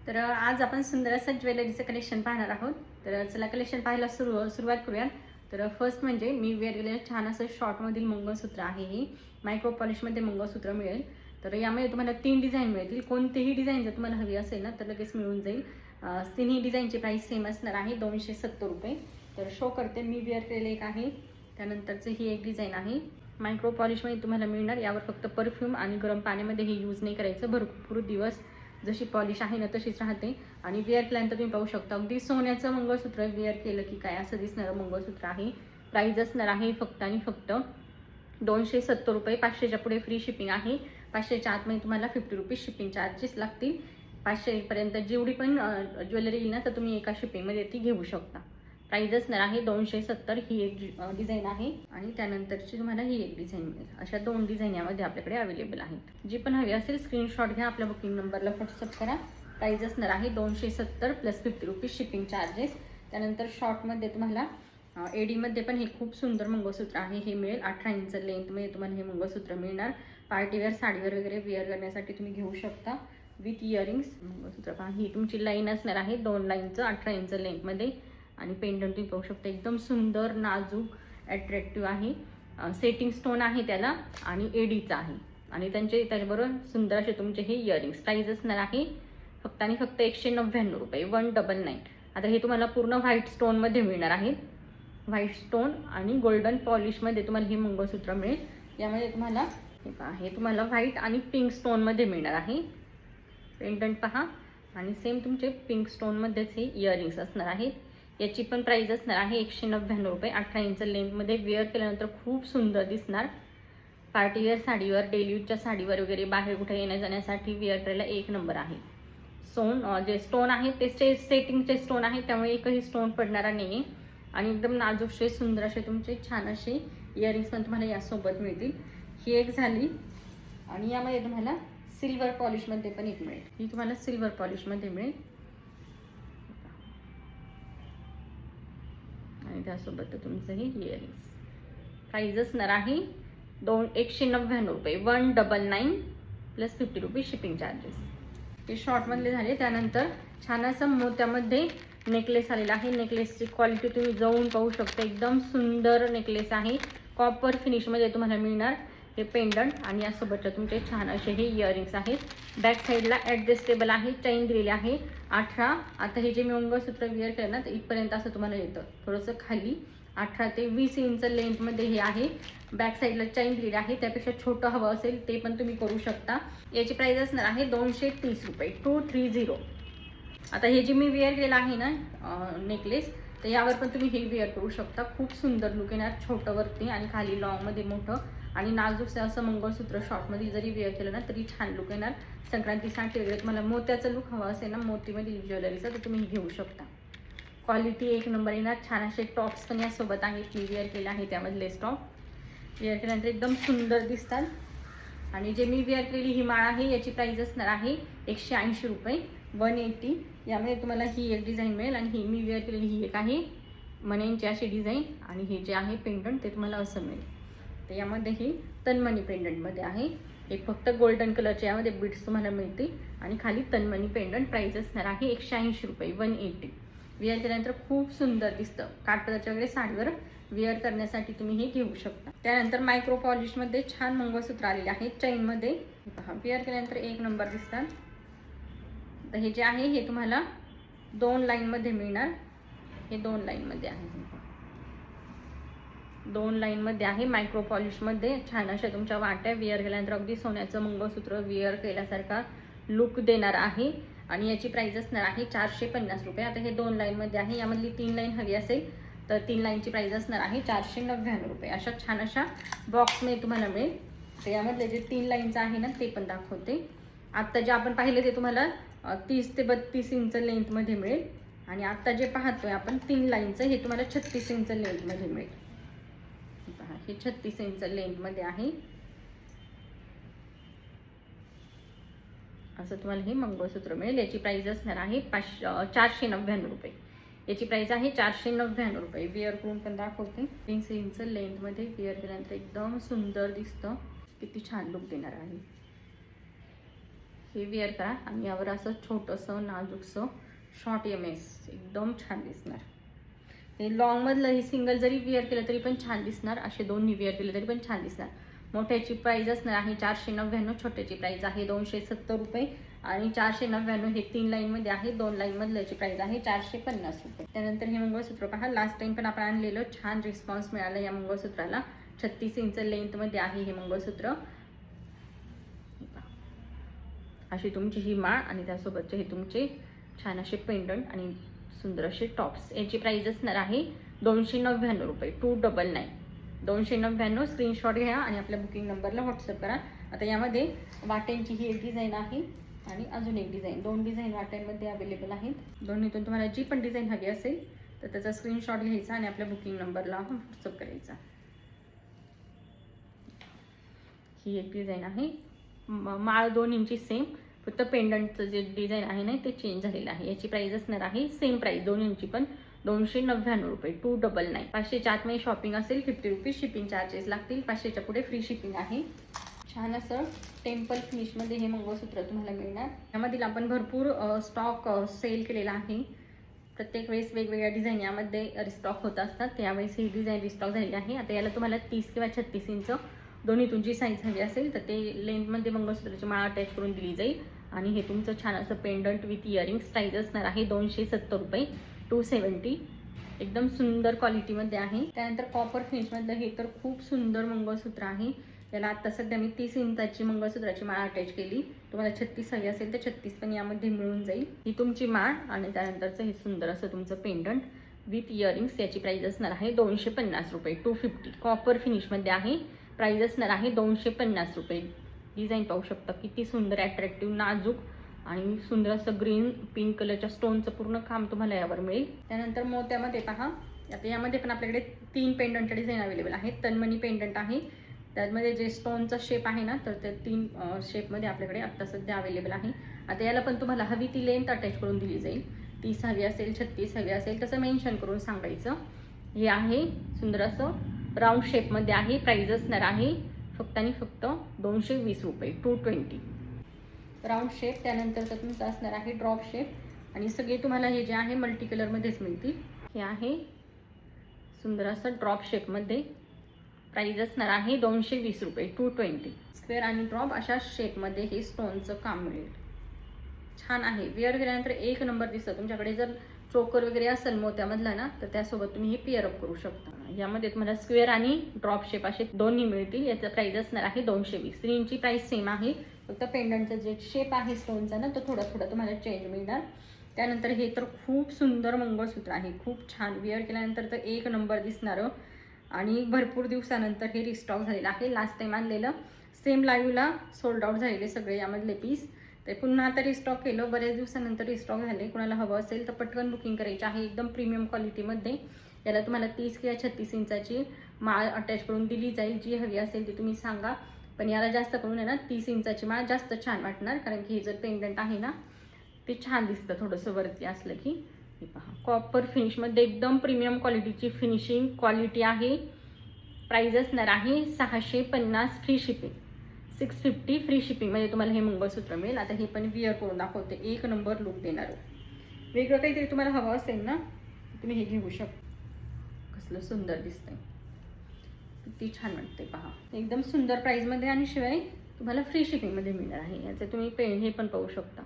तर आज आपण सुंदर असं ज्वेलरीचं कलेक्शन पाहणार आहोत. तर चला कलेक्शन पाहायला सुरुवात करूयात. तर फर्स्ट म्हणजे मी वेअर केलेलं छान असं शॉर्टमधील मंगळसूत्र आहे. हे मायक्रो पॉलिशमध्ये मंगळसूत्र मिळेल. तर यामध्ये तुम्हाला 3 डिझाईन मिळतील. कोणतीही डिझाईन जर तुम्हाला हवी असेल ना तर लगेच मिळून जाईल. तिन्ही डिझाईनची प्राईस सेम असणार आहे, 270 रुपये. तर शो करते, मी वेअर केलेलं एक आहे, त्यानंतरचं ही एक डिझाईन आहे. मायक्रो पॉलिशमध्ये तुम्हाला मिळणार. यावर फक्त परफ्यूम आणि गरम पाण्यामध्ये हे यूज नाही करायचं. भरपूर दिवस जशी पॉलिश आहे ना तशीच राहते. आणि वेअर केल्यानंतर तुम्ही पाहू शकता अगदी सोन्याचं मंगळसूत्र वेअर केलं की काय असं दिसणारं मंगळसूत्र आहे. प्राईस असणार आहे फक्त आणि फक्त 270 रुपये. 500च्या पुढे फ्री शिपिंग आहे. 500च्या आतमध्ये तुम्हाला 50 रुपीज शिपिंग चार्जेस लागतील. 500पर्यंत जेवढी पण ज्वेलरी येईल ना तर तुम्ही एका शिपिंगमध्ये ती घेऊ शकता. प्राईस असणार आहे 270. ही एक डिझाईन आहे आणि त्यानंतरची तुम्हाला ही एक डिझाईन मिळेल. अशा 2 डिझाईन यामध्ये आपल्याकडे अवेलेबल आहेत. जी पण हवी असेल स्क्रीनशॉट घ्या, आपल्या बुकिंग नंबरला व्हॉट्सअप करा. प्राईस असणार आहे 270 प्लस 50 रुपीज शिपिंग चार्जेस. त्यानंतर शॉर्टमध्ये तुम्हाला एडीमध्ये पण हे खूप सुंदर मंगळसूत्र आहे, हे मिळेल. 18 इंच लेंथमध्ये तुम्हाला हे मंगळसूत्र मिळणार. पार्टीवेअर साडीवर वगैरे वेअर करण्यासाठी तुम्ही घेऊ शकता. विथ इयरिंग्स मंगळसूत्र पहा, ही तुमची लाईन असणार आहे 2 लाईनचं 18 इंच लेंथमध्ये. आणि पेंडंट तुम्ही पाहू शकता, एकदम सुंदर नाजूक अट्रॅक्टिव्ह आहे. सेटिंग स्टोन आहे त्याला आणि एडीचा आहे. आणि त्याच्याबरोबर सुंदर असे तुमचे हे इयरिंग्स. प्राईस असणार आहे फक्त आणि फक्त 199 रुपये, 199. आता हे तुम्हाला पूर्ण व्हाईट स्टोनमध्ये मिळणार आहे. व्हाईट स्टोन आणि गोल्डन पॉलिशमध्ये तुम्हाला हे मंगळसूत्र मिळेल. यामध्ये तुम्हाला हे पहा, हे तुम्हाला व्हाईट आणि पिंक स्टोनमध्ये मिळणार आहे. पेंडंट पहा आणि सेम तुमचे पिंक स्टोनमध्येच हे इयरिंग्स असणार आहेत. याची पण प्राईस असणार आहे 199 रुपये. 18 इंच लेंथमध्ये वेअर केल्यानंतर खूप सुंदर दिसणार. पार्टीवेअर साडीवर, डेली यूजच्या साडीवर वगैरे बाहेर कुठे येण्या जाण्यासाठी वेअर करायला एक नंबर आहे. जे स्टोन आहे ते सेटिंगचे स्टोन आहे, त्यामुळे एकही स्टोन पडणारा नाही आहे. आणि एकदम नाजूकशे सुंदर असे तुमचे छान असे इयरिंग्स पण तुम्हाला यासोबत मिळतील. ही एक झाली. आणि यामध्ये तुम्हाला सिल्वर पॉलिशमध्ये पण एक मिळेल. ही तुम्हाला सिल्वर पॉलिशमध्ये मिळेल आणि त्यासोबत तुमचं हे इयरिंग्स. प्राईज असणार आहे 199 रुपये, 199 प्लस 50 रुपीज शिपिंग चार्जेस. हे शॉर्टमधले झाले. त्यानंतर छान असं मोत्यामध्ये नेकलेस आलेला आहे. नेकलेसची क्वालिटी तुम्ही जाऊन पाहू शकता, एकदम सुंदर नेकलेस आहे. कॉपर फिनिशमध्ये तुम्हाला मिळणार हे पेंडंट. आणि यासोबतच्या तुमचे छान असे हे इयरिंग्स आहेत. बॅक साईडला ॲडजस्टेबल आहे, चैन दिलेली आहे 18. आता हे जे मी मंगळसूत्र वेअर केलं ना तर इथपर्यंत असं तुम्हाला येतं, थोडंसं खाली 18 ते 20 इंच लेंथमध्ये हे आहे. बॅक साईडला चैन दिलेली आहे, त्यापेक्षा छोटं हवं असेल ते पण तुम्ही करू शकता. याची प्राईस असणार आहे 230 रुपये, 230. आता हे जे मी वेअर केलं आहे ना नेकलेस, तर यावर पण तुम्ही हे वेअर करू शकता. खूप सुंदर लुक येणार, छोटं वरती आणि खाली लॉंगमध्ये मोठं. आणि नाजूक असं मंगळसूत्र शॉर्टमध्ये जरी वेअर केलं ना तरी छान लुक येणार. संक्रांतीसाठी वगैरे तुम्हाला मोत्याचं लुक हवा असेल ना मोतीमधील ज्वेलरीचं तर तुम्ही घेऊ शकता. क्वालिटी एक नंबर येणार. छान असे टॉप्स पण यासोबत आहेत, मी वेअर केले आहे त्यामधले टॉप. वेअर केल्यानंतर एकदम सुंदर दिसतात. आणि जे मी वेअर केलेली ही माळ आहे याची प्राईस असणार आहे 180 रुपये, 180. यामध्ये तुम्हाला ही एक डिझाईन मिळेल आणि ही मी वेअर केलेली ही एक आहे मण्यांची अशी डिझाईन. आणि हे जे आहे पेंडंट ते तुम्हाला असं मिळेल. तर यामध्ये ही तनमणी पेंडंटमध्ये आहे. एक फक्त गोल्डन कलरचे यामध्ये बीड्स तुम्हाला मिळतील आणि खाली तनमणी पेंडंट. प्राईस असणार आहे 180 रुपये, 180. वेअर केल्यानंतर खूप सुंदर दिसतं. काठपदराच्या वगैरे साडीवर वेअर करण्यासाठी तुम्ही हे घेऊ शकता. त्यानंतर मायक्रो पॉलिशमध्ये छान मंगळसूत्र आलेले आहेत चैनमध्ये. पहा, वेअर केल्यानंतर एक नंबर दिसतात. तर हे जे आहे हे तुम्हाला 2 लाईनमध्ये मिळणार. हे 2 लाईनमध्ये आहे, 2 लाईनमध्ये आहे. मायक्रो पॉलिशमध्ये छान अशा तुमच्या वाट्या. वेअर केल्यानंतर अगदी सोन्याचं मंगळसूत्र वेअर केल्यासारखा लुक देणार आहे. आणि याची प्राईस असणार आहे 450 रुपये. आता हे 2 लाईनमध्ये आहे. यामधली 3 लाईन हवी असेल तर 3 लाईनची प्राईस असणार आहे 499 रुपये. अशा छान अशा बॉक्समध्ये तुम्हाला मिळेल. तर यामधले जे 3 लाईनचं आहे ना ते पण दाखवते. आत्ता जे आपण पाहिले ते तुम्हाला 30 ते 32 इंच लेंथमध्ये मिळेल. आणि आत्ता जे पाहतोय आपण 3 लाईनचं हे तुम्हाला 36 इंच लेंथमध्ये मिळेल. पहा, हे 36 इंच लेंथमध्ये आहे. असं तुम्हाला हे मंगळसूत्र मिळेल. याची प्राईस असणार आहे 499 रुपये. याची प्राईस आहे 499 रुपये. वेअर करून पण दाखवते. 3 इंच लेंथमध्ये वेअर केल्यानंतर एकदम सुंदर दिसतं. किती छान लुक देणार आहे. हे वेअर करा आणि यावर असं छोटंसं नाजूकसं शॉर्ट MS एकदम छान दिसणार. हे लॉंगमधलं हे सिंगल जरी वेअर केलं तरी पण छान दिसणार, असे दोन्ही वेअर केले तरी पण छान दिसणार. मोठ्याची प्राईज असणार आहे 499, छोट्याची प्राईज आहे 270 रुपये आणि 499 हे 3 लाईनमध्ये आहे. 2 लाईनमधल्याची प्राईज आहे 450 रुपये. त्यानंतर हे मंगळसूत्र पहा, लास्ट टाइम पण आपण आणलेलं, छान रिस्पॉन्स मिळाला या मंगळसूत्राला. 36 इंच लेंथमध्ये आहे हे मंगळसूत्र. अशी तुमची ही माळ आणि त्यासोबतचे हे तुमचे छान असे पेंडंट आणि सुंदर असे टॉप्स. याची प्राईज असणार आहे 299 रुपये, 299. 299 स्क्रीनशॉट घ्या आणि आपल्या बुकिंग नंबरला व्हॉट्सअप करा. आता यामध्ये वाट्यांची ही एक डिझाईन आहे आणि अजून एक डिझाईन, 2 डिझाईन वाट्यांमध्ये अवेलेबल आहेत. दोन्हीतून तुम्हाला जी पण डिझाईन हवी असेल तर त्याचा स्क्रीनशॉट घ्यायचा आणि आपल्या बुकिंग नंबरला व्हॉट्सअप करायचा. ही एक डिझाईन आहे, माळ 2 इंची सेम, फक्त पेंडंटचं जे डिझाईन आहे ना ते चेंज झालेलं आहे. याची प्राईज असणार आहे सेम प्राईज 2 इंची पण 299 रुपये, 299. 500च्या आतमध्ये शॉपिंग असेल 50 रुपीज शिपिंग चार्जेस लागतील. 500च्या पुढे फ्री शिपिंग आहे. छान असं टेम्पल फिनिशमध्ये हे मंगळसूत्र तुम्हाला मिळणार. यामधील आपण भरपूर स्टॉक सेल केलेला आहे. प्रत्येक वेळेस वेगवेगळ्या डिझाईन यामध्ये रिस्टॉक होत असतात. त्यावेळेस ही डिझाईन रिस्टॉक झालेली आहे. आता याला तुम्हाला 30 किंवा 36 इंच दोन्हीतून जी साईज हवी असेल तर ते लेंथमध्ये मंगळसूत्राची माळ अटॅच करून दिली जाईल. आणि हे तुमचं छान असं पेंडंट विथ इयरिंग्स. प्राईज असणार आहे 270 रुपये, 270. एकदम सुंदर क्वालिटीमध्ये आहे. त्यानंतर कॉपर फिनिशमधलं हे तर खूप सुंदर मंगळसूत्र आहे. याला आता सध्या मी 30 इंचाची मंगळसूत्राची माळ अटॅच केली. तुम्हाला 36 हवी असेल तर 36 पण यामध्ये मिळून जाईल. ही तुमची माळ आणि त्यानंतरचं हे सुंदर असं तुमचं पेंडंट विथ इयरिंग्स. याची प्राईज असणार आहे 250 रुपये, 250. कॉपर फिनिशमध्ये आहे. प्राईज असणार आहे 250 रुपये. डिझाईन पाहू शकता किती सुंदर, अट्रॅक्टिव्ह, नाजूक आणि सुंदर असं ग्रीन पिंक कलरच्या स्टोनचं पूर्ण काम तुम्हाला यावर मिळेल. त्यानंतर मोत्यामध्ये पहा, आता यामध्ये पण आपल्याकडे 3 पेंडंटच्या डिझाईन अवेलेबल आहेत. तन्मणी पेंडंट आहे, त्यामध्ये जे स्टोनचा शेप आहे ना तर ते 3 शेपमध्ये आपल्याकडे आत्ता सध्या अवेलेबल आहे. आता याला पण तुम्हाला हवी ती लेंथ अटॅच करून दिली जाईल. 30 हवी असेल, 36 हवी असेल तसं मेन्शन करून सांगायचं. हे आहे सुंदर असं राऊंड शेपमध्ये आहे. प्राईज असणार आहे फक्त आणि फक्त 220 रुपये, 220. Round shape. त्यानंतर तुमचं असणार आहे ड्रॉप शेप आणि सगळे तुम्हाला हे जे आहे मल्टी कलरमध्येच मिळतील. हे आहे सुंदर असं ड्रॉप शेपमध्ये. प्राईज असणार आहे 220 रुपये, 220. स्क्वेअर आणि ड्रॉप अशा शेपमध्ये हे स्टोनचं काम मिळेल. छान आहे. वेअर केल्यानंतर एक नंबर दिसतं. तुमच्याकडे जर चोकर वगैरे असेल मोत्यामधला ना तर त्यासोबत तुम्ही हे पेअर अप करू शकता. यामध्ये तुम्हाला स्क्वेअर आणि ड्रॉप शेप असे दोन्ही मिळतील. याचं प्राईज असणार आहे 220. स्क्रीनची प्राईस सेम आहे, फक्त पेंडंटचा जे शेप आहे स्टोनचा ना तो थोडा तुम्हाला चेंज मिळणार. त्यानंतर हे तर खूप सुंदर मंगळसूत्र आहे, खूप छान. वेअर केल्यानंतर तर एक नंबर दिसणारं आणि भरपूर दिवसानंतर हे रिस्टॉक झालेलं आहे. लास्ट टाइम आणलेलं सेम लाईव्हला सोल्ड आउट झालेले सगळे यामधले पीस. ते पुन्हा आता रिस्टॉक केलं, बरेच दिवसानंतर रिस्टॉक झाले. कुणाला हवं असेल तर पटकन बुकिंग करायची आहे. एकदम प्रीमियम क्वालिटीमध्ये. याला तुम्हाला 30 किंवा 36 इंचाची माळ अटॅच करून दिली जाईल. जी हवी असेल ती तुम्ही सांगा, पण याला जास्त करून आहे ना 30 इंचाची माळ जास्त छान वाटणार, कारण की हे जर पेंडंट आहे ना ते छान दिसतं थोडंसं वरती असलं की. हे पहा, कॉपर फिनिशमध्ये एकदम प्रीमियम क्वालिटीची फिनिशिंग क्वालिटी आहे. प्राईज असणार आहे 650 फ्री शिपिंग, 650 फ्री शिपिंगमध्ये तुम्हाला हे मंगळसूत्र मिळेल. आता हे पण विअर करून दाखवते, एक नंबर लुक देणार. वेगळं काहीतरी तुम्हाला हवं असेल ना तुम्ही हे घेऊ शकता. कसलं सुंदर दिसतंय, किती छान वाटते पहा. एकदम सुंदर प्राईजमध्ये आणि शिवाय तुम्हाला फ्री शिपिंगमध्ये मिळणार आहे. याचे तुम्ही हे पण पाहू शकता.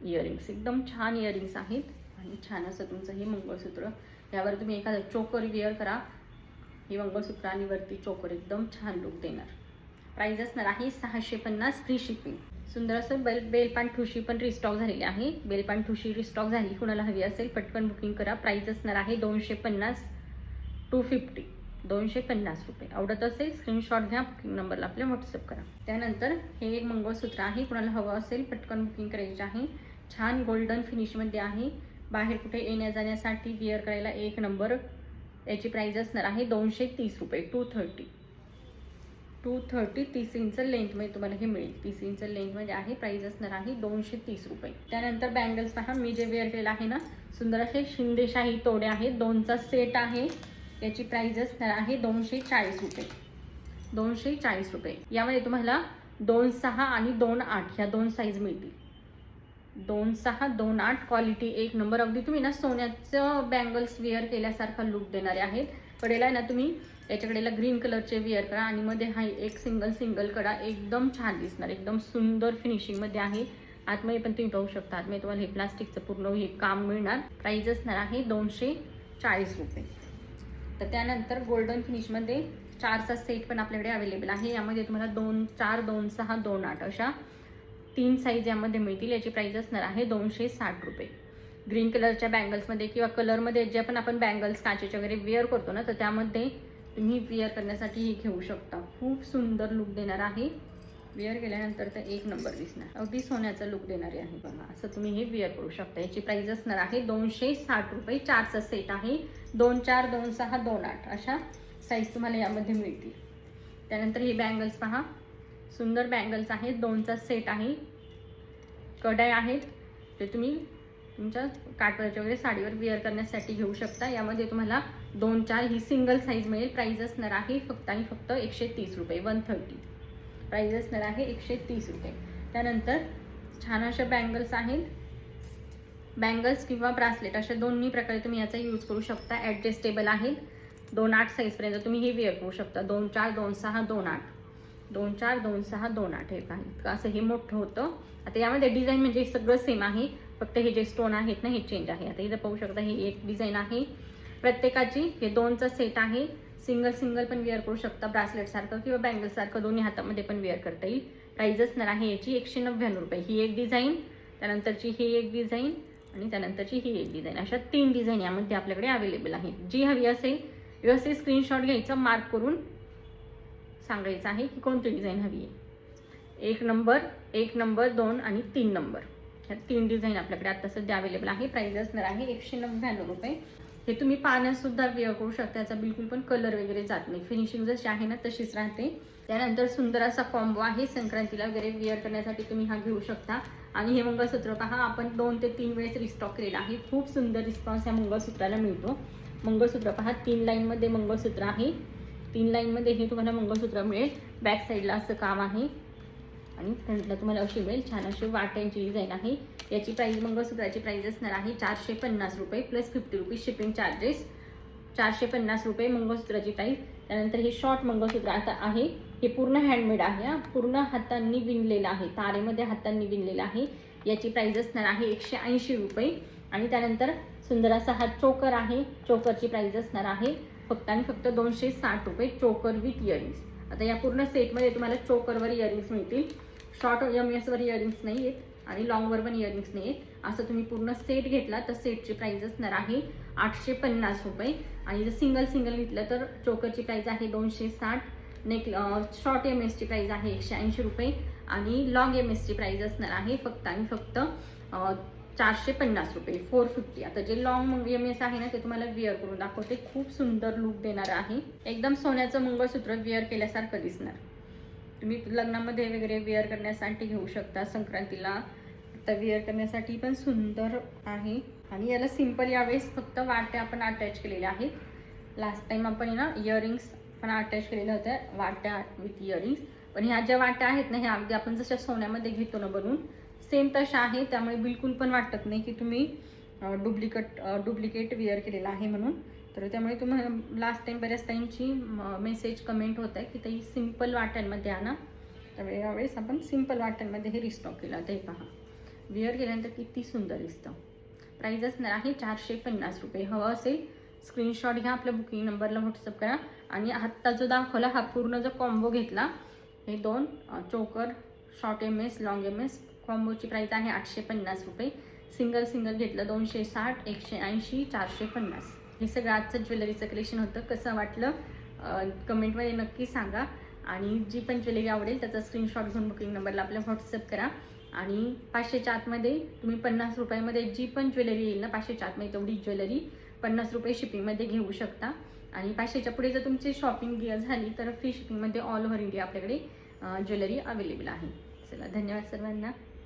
इयरिंग्स एकदम छान इयरिंग्स आहेत आणि छान असं तुमचं हे मंगळसूत्र. यावर तुम्ही एखादं चोकर विअर करा, हे मंगळसूत्र आणि वरती चोकर एकदम छान लुक देणार. प्राईज असणार आहे 650 फ्री शिपिंग. सुंदर असं बेलपान ठुशी पण रिस्टॉक झालेली आहे. बेलपान ठुशी रिस्टॉक झाली, कुणाला हवी असेल पटकन बुकिंग करा. प्राईज असणार आहे 250, 250, 250 रुपये. आवडत असेल स्क्रीनशॉट घ्या, बुकिंग नंबरला आपल्या व्हॉट्सअप करा. त्यानंतर हे एक मंगळसूत्र आहे, कुणाला हवं असेल पटकन बुकिंग करायचे आहे. छान गोल्डन फिनिशमध्ये आहे. बाहेर कुठे येण्या जाण्यासाठी विअर करायला एक नंबर. याची प्राईज असणार आहे 230 रुपये, 230, 230. 30 इंच लेंथमध्ये तुम्हाला हे मिळेल. 30 इंच लेंथमध्ये आहे. प्राईज असणार आहे 230 रुपये. त्यानंतर बँगल्स पहा, मी जे वेअर केलेलं आहे ना सुंदर असे शिंदेशाही तोडे आहेत. 2चा सेट आहे. याची प्राईज असणार आहे 240 रुपये, 240 रुपये. यामध्ये तुम्हाला 2.6 आणि 2.8 ह्या 2 साईज मिळतील. 2.6 2.8 क्वालिटी एक नंबर. अगदी तुम्ही ना सोन्याचं बँगल्स वेअर केल्यासारखा लुक देणारे आहेत. कडेला आहे ना तुम्ही याच्याकडेला ग्रीन कलरचे वेअर करा आणि मध्ये हा एक सिंगल कडा एकदम छान दिसणार, एकदम सुंदर फिनिशिंगमध्ये आहे. आतमध्ये पण तुम्ही पाहू शकता, आतमध्ये तुम्हाला हे प्लास्टिकचं पूर्ण हे काम मिळणार. प्राइस असणार आहे 240 रुपये. तर त्यानंतर गोल्डन फिनिशमध्ये 4चा सेट पण आपल्याकडे अवेलेबल आहे. यामध्ये तुम्हाला 2.4 2.6 2.8 अशा 3 साईज यामध्ये मिळतील. याची प्राइस असणार आहे 260 रुपये. ग्रीन कलरच्या बँगल्समध्ये किंवा कलरमध्ये जे पण आपण बँगल्स काचेचे वगैरे वेअर करतो ना, तर त्यामध्ये तुम्ही वेअर करण्यासाठी हे घेऊ शकता. खूप सुंदर लुक देणार आहे. वेअर केल्यानंतर तर एक नंबर दिसणार, अगदी सोन्याचा लुक देणारे आहे बघा. असं तुम्ही हे वेअर करू शकता. याची प्राइस असणार आहे 260 रुपये. 4चा सेट आहे. 2.4 2.6 2.8 अशा साईज तुम्हाला यामध्ये मिळतील. त्यानंतर हे बँगल्स पहा, सुंदर बँगल्स आहेत. 2चा सेट आहे. कडाई आहेत ते तुम्ही तुमच्या काठवरच्या वगैरे साडीवर वेअर करण्यासाठी घेऊ शकता. यामध्ये तुम्हाला 2.4 ही सिंगल साईज मिळेल. प्राइस असणार आहे फक्त आणि फक्त 130 रुपये. 130 प्राइस असणार आहे 130 रुपये. त्यानंतर छान अशा बँगल्स आहेत. बँगल्स किंवा ब्रासलेट अशा दोन्ही प्रकारे तुम्ही याचा यूज करू शकता. ॲडजस्टेबल आहेत. 2.8 साईजपर्यंत तुम्ही हे वेअर करू शकता. 2.4 2.6 2.8 2.4 2.6 2.8 हे काही असं हे मोठं होतं. आता यामध्ये डिझाईन म्हणजे सगळं सेम आहे, फक्त हे जे स्टोन आहेत ना हे चेंज आहे. आता इथं पाहू शकता, ही एक डिझाईन आहे प्रत्येकाची. हे 2चा सेट आहे. सिंगल पण वेअर करू शकता, ब्रासलेट सारखं किंवा बँगल सारखं दोन्ही हातामध्ये पण वेअर करता येईल. प्राइस असणार आहे याची 199 रुपये. ही एक डिझाईन, त्यानंतरची ही एक डिझाईन आणि त्यानंतरची ही एक डिझाईन, अशा 3 डिझाईन यामध्ये आपल्याकडे अवेलेबल आहेत. जी हवी असेल व्यवस्थित स्क्रीनशॉट घ्यायचं, मार्क करून सांगायचं आहे की कोणती डिझाईन हवी आहे. 1 नंबर 2 आणि 3 नंबर ह्या 3 डिझाईन आपल्याकडे आता सध्या अवेलेबल आहे. प्राइस असणार आहे 199 रुपये. हे तुम्ही पाण्यातसुद्धा वेअर करू शकता. त्याचा बिलकुल पण कलर वगैरे जात नाही. फिनिशिंग जशी आहे ना तशीच राहते. त्यानंतर सुंदर असा कॉम्बो आहे. संक्रांतीला वगैरे वेअर करण्यासाठी तुम्ही हा घेऊ शकता. आणि हे मंगळसूत्र पहा, आपण 2 ते 3 वेळेस रिस्टॉक केलेला आहे. खूप सुंदर रिस्पॉन्स या मंगळसूत्राला मिळतो. मंगळसूत्र पहा, 3 लाईनमध्ये मंगळसूत्र आहे. 3 लाईनमध्ये हे तुम्हाला मंगळसूत्र मिळेल. बॅक साईडला असं काम आहे आणि फ्रंटला तुम्हाला अशी मिळेल छान अशी वाट्यांची डिझाईन आहे. याची प्राइस, मंगळसूत्राची प्राइस असणार आहे 450 रुपये प्लस 50 रुपीज शिपिंग चार्जेस. 450 रुपये मंगळसूत्राची प्राइस. त्यानंतर हे शॉर्ट मंगळसूत्र आता आहे. हे पूर्ण हँडमेड आहे, पूर्ण हातांनी विणलेलं आहे, तारेमध्ये हातांनी विणलेलं आहे. याची प्राइस असणार आहे 180 रुपये. आणि त्यानंतर सुंदर असा हा चोकर आहे. चोकरची प्राइस असणार आहे फक्त आणि फक्त 260 रुपये. चोकर विथ इयरिंग्स. आता या पूर्ण सेटमध्ये तुम्हाला चोकरवर इयरिंग्स मिळतील. शॉर्ट एमएसवर इयरिंग्स नाही आहेत आणि लॉंगवर पण इयरिंग्स नाही आहेत. असं तुम्ही पूर्ण सेट घेतला तर सेटची प्राइस असणार आहे 850 रुपये. आणि जर सिंगल घेतलं तर चोकरची प्राइस आहे 260. शॉर्ट एमएसची प्राइस आहे 180 रुपये आणि लॉंग एमएसची प्राइस असणार आहे फक्त आणि फक्त 450 रुपये. 450. आता जे लॉंग एमएस आहे ना ते तुम्हाला वेअर करून दाखवते. खूप सुंदर लुक देणार आहे. एकदम सोन्याचं मंगळसूत्र वेअर केल्यासारखं दिसणार. तुम्ही लग्नामध्ये वगैरे वेअर करण्यासाठी घेऊ शकता. संक्रांतीला आता वेअर करण्यासाठी पण सुंदर आहे. आणि याला सिंपल यावेळेस फक्त वाट्या आपण अटॅच केलेल्या आहेत. लास्ट टाइम आपण ना इयरिंग्स पण अटॅच केलेल्या होत्या, वाट्या विथ इयरिंग्स. पण ह्या ज्या वाट्या आहेत ना ह्या अगदी आपण जशा सोन्यामध्ये घेतो ना बनवून सेम तशा आहे. त्यामुळे बिलकुल पण वाटत नाही की तुम्ही डुप्लिकेट वेअर केलेला आहे म्हणून. तर त्यामुळे तुम्हाला लास्ट टाइम बऱ्याच टाईमची मेसेज कमेंट होत आहे की ते सिंपल वाट्यांमध्ये आणा. त्यामुळे यावेळेस आपण सिंपल वाट्यांमध्ये हे रिस्टॉक केलं. ते पहा, वेअर केल्यानंतर किती सुंदर दिसतं. प्राइस असणार आहे 450 रुपये. हवं असेल स्क्रीनशॉट घ्या, आपल्या बुकिंग नंबरला व्हॉट्सअप करा. आणि आत्ता जो दाखवला हा पूर्ण जो कॉम्बो घेतला, हे 2 choker short MS long MS कॉम्बोची प्राइस आहे 850 रुपये. सिंगल घेतलं 260, 180, 450. हे सगळं आजचं ज्वेलरीचं कलेक्शन होतं. कसं वाटलं कमेंटमध्ये नक्की सांगा. आणि जी पण ज्वेलरी आवडेल त्याचा स्क्रीनशॉट घेऊन बुकिंग नंबरला आपल्या व्हॉट्सअप करा. आणि 500च्या आतमध्ये तुम्ही 50 रुपयामध्ये जी पण ज्वेलरी येईल ना 500च्या आतमध्ये तेवढी ज्वेलरी 50 रुपये शिपिंगमध्ये घेऊ शकता. आणि 500च्या पुढे जर तुमची शॉपिंग झाली तर फ्री शिपिंगमध्ये ऑल ओव्हर इंडिया आपल्याकडे ज्वेलरी अवेलेबल आहे. चला, धन्यवाद सर्वांना.